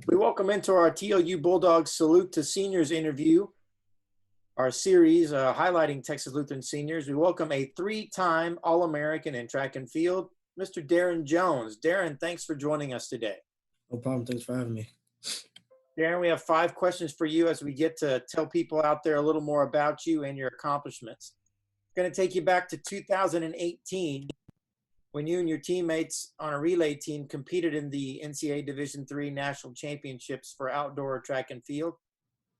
We welcome into our TLU Bulldogs Salute to Seniors interview, our series highlighting Texas Lutheran seniors. We welcome a three-time All-American in track and field, Mr. Darren Jones. Darren, thanks for joining us today. No problem. Thanks for having me. Darren, we have 5 questions for you as we get to tell people out there a little more about you and your accomplishments. It's going to take you back to 2018 when you and your teammates on a relay team competed in the NCAA Division III National Championships for outdoor track and field.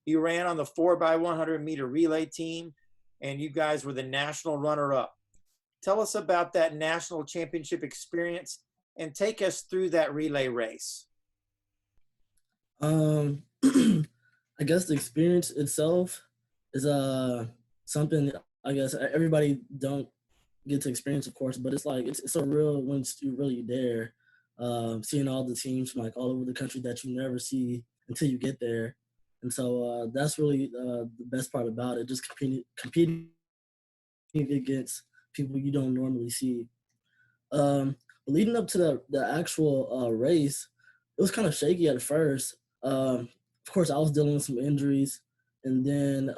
You ran on the 4x100 meter relay team, and you guys were the national runner-up. Tell us about that national championship experience and take us through that relay race. I guess the experience itself is something I guess everybody don't get to experience, of course, but it's like it's so real once you're really there. Seeing all the teams from like all over the country that you never see until you get there. And so that's really the best part about it, just competing against people you don't normally see. Leading up to the actual race, it was kind of shaky at first. Of course, I was dealing with some injuries, and then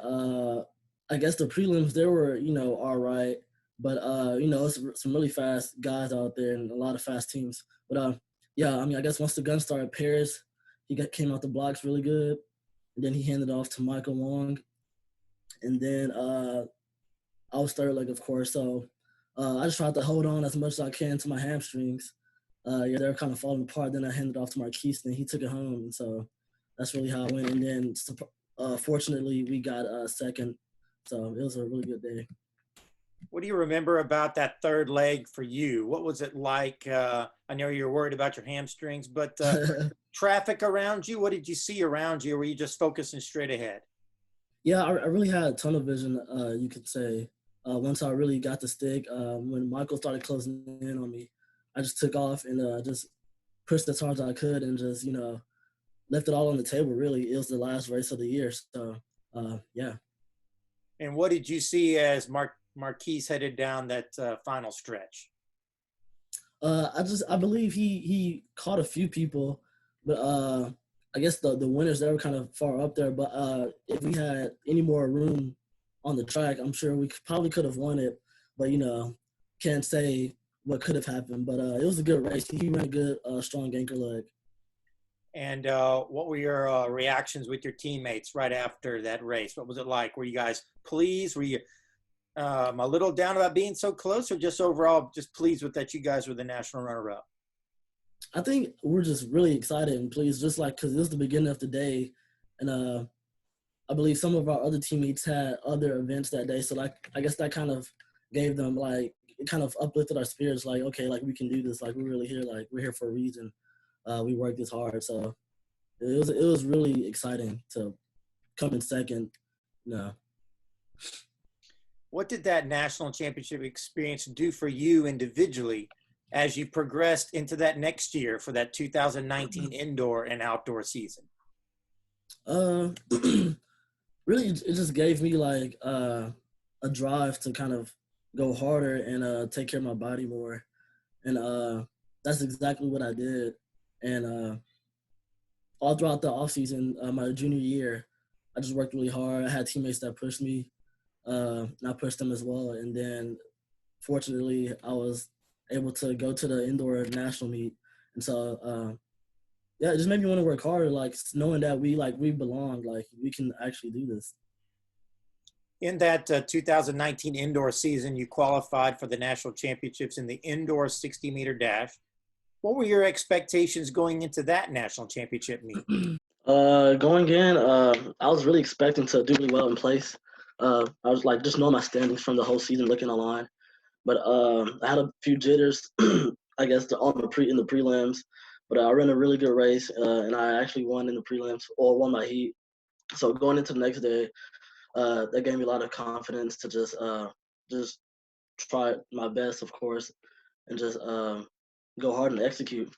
I guess the prelims, they were, all right. But, it's some really fast guys out there and a lot of fast teams. But, I guess once the gun started, Paris, came out the blocks really good. And then he handed off to Michael Long. And then I was third leg, of course. So I just tried to hold on as much as I can to my hamstrings. They were kind of falling apart. Then I handed off to Marquise, and he took it home. And so that's really how it went. And then fortunately, we got second. So it was a really good day. What do you remember about that third leg for you? What was it like? I know you were worried about your hamstrings, but traffic around you, what did you see around you? Or were you just focusing straight ahead? Yeah, I really had tunnel vision, you could say. Once I really got the stick, when Michael started closing in on me, I just took off and just pushed as hard as I could and just, left it all on the table, really. It was the last race of the year. So, yeah. And what did you see as Marquise headed down that final stretch? I believe he caught a few people, but I guess the winners, they were kind of far up there. But if we had any more room on the track, I'm sure we probably could have won it. But, can't say what could have happened. But it was a good race. He ran a good, strong anchor leg. And what were your reactions with your teammates right after that race? What was it like? Were you guys pleased? Were you a little down about being so close, or just overall just pleased with that you guys were the national runner-up? I think we're just really excited and pleased, just like because it was the beginning of the day, and I believe some of our other teammates had other events that day. So like I guess that kind of gave them like it kind of uplifted our spirits. Like okay, like we can do this. Like we're really here. Like we're here for a reason. We worked this hard, so it was really exciting to come in second. What did that national championship experience do for you individually as you progressed into that next year for that 2019 indoor and outdoor season? Really, it just gave me like a drive to kind of go harder and take care of my body more. And that's exactly what I did. And all throughout the off season, my junior year, I just worked really hard. I had teammates that pushed me. And I pushed them as well. And then fortunately, I was able to go to the indoor national meet. And so, it just made me want to work harder, like knowing that we belong, like we can actually do this. In that 2019 indoor season, you qualified for the national championships in the indoor 60-meter dash. What were your expectations going into that national championship meet? Going in, I was really expecting to do really well in place. I was like just knowing my standings from the whole season, looking online. But I had a few jitters, I guess, in the prelims. But I ran a really good race, and I actually won in the prelims or won my heat. So going into the next day, that gave me a lot of confidence to just try my best, of course, and just go hard and execute.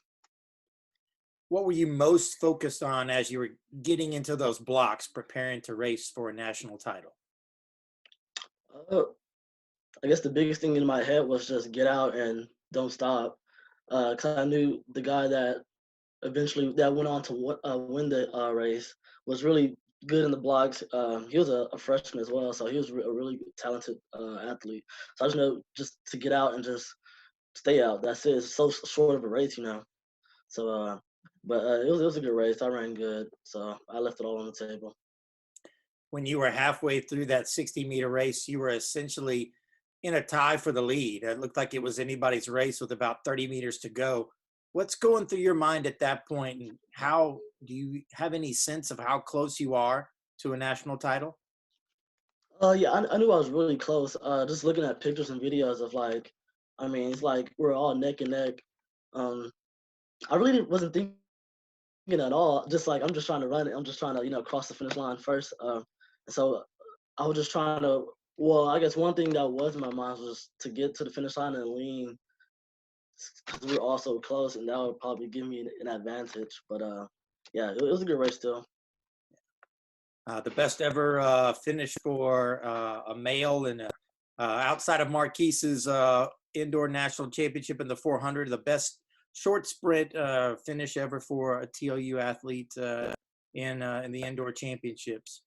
What were you most focused on as you were getting into those blocks, preparing to race for a national title? I guess the biggest thing in my head was just get out and don't stop. Because I knew the guy that eventually that went on to win the race was really good in the blocks. He was a freshman as well, so he was a really talented athlete. So I just know just to get out and just stay out. That's it. It's so short of a race, you know. So, but it was a good race. I ran good, so I left it all on the table. When you were halfway through that 60-meter race, you were essentially in a tie for the lead. It looked like it was anybody's race with about 30 meters to go. What's going through your mind at that point, and how do you have any sense of how close you are to a national title? Yeah, I knew I was really close. Just looking at pictures and videos of like, I mean, it's like we're all neck and neck. Um, I really wasn't thinking at all. Just like I'm just trying to run it. I'm just trying to cross the finish line first. So I was just trying to. Well, I guess one thing that was in my mind was to get to the finish line and lean because we were all so close, and that would probably give me an advantage. But yeah, it was a good race still. The best ever finish for a male in outside of Marquise's indoor national championship in the 400, the best short sprint finish ever for a TLU athlete in the indoor championships.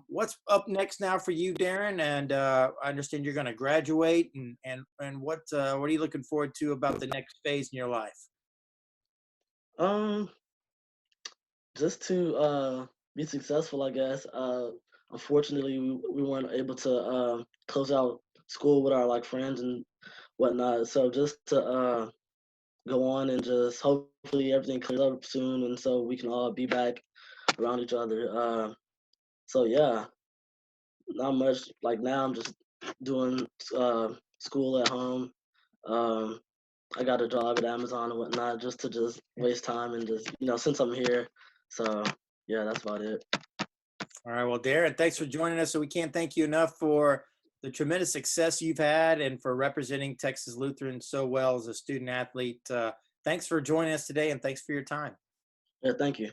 What's up next now for you, Darren? And I understand you're going to graduate, and what are you looking forward to about the next phase in your life? Um, just to be successful, I guess. Unfortunately, we weren't able to close out school with our like friends and whatnot. So just to go on and just hopefully everything clears up soon, and so we can all be back around each other. So yeah, not much. Like now, I'm just doing school at home. Um, I got a job at Amazon and whatnot, just to just waste time and just since I'm here. So yeah, that's about it. All right. Well, Darren, thanks for joining us. So we can't thank you enough for the tremendous success you've had and for representing Texas Lutheran so well as a student athlete. Thanks for joining us today, and thanks for your time. Yeah, thank you.